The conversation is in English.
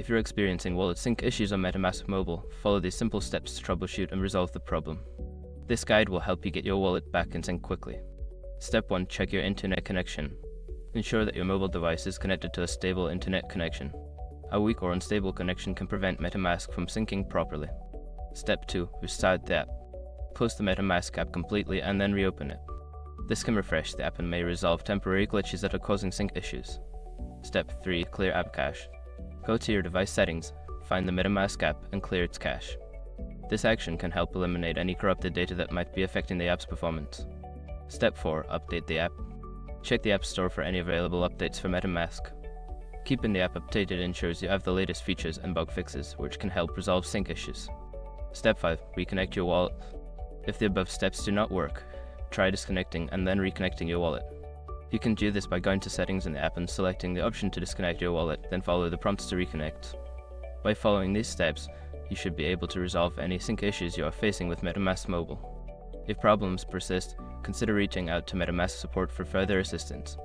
If you're experiencing wallet sync issues on MetaMask Mobile, follow these simple steps to troubleshoot and resolve the problem. This guide will help you get your wallet back in sync quickly. Step 1. Check your internet connection. Ensure that your mobile device is connected to a stable internet connection. A weak or unstable connection can prevent MetaMask from syncing properly. Step 2. Restart the app. Close the MetaMask app completely and then reopen it. This can refresh the app and may resolve temporary glitches that are causing sync issues. Step 3. Clear app cache. Go to your device settings, find the MetaMask app, and clear its cache. This action can help eliminate any corrupted data that might be affecting the app's performance. Step 4. Update the app. Check the App Store for any available updates for MetaMask. Keeping the app updated ensures you have the latest features and bug fixes, which can help resolve sync issues. Step 5. Reconnect your wallet. If the above steps do not work, try disconnecting and then reconnecting your wallet. You can do this by going to Settings in the app and selecting the option to disconnect your wallet, then follow the prompts to reconnect. By following these steps, you should be able to resolve any sync issues you are facing with MetaMask Mobile. If problems persist, consider reaching out to MetaMask support for further assistance.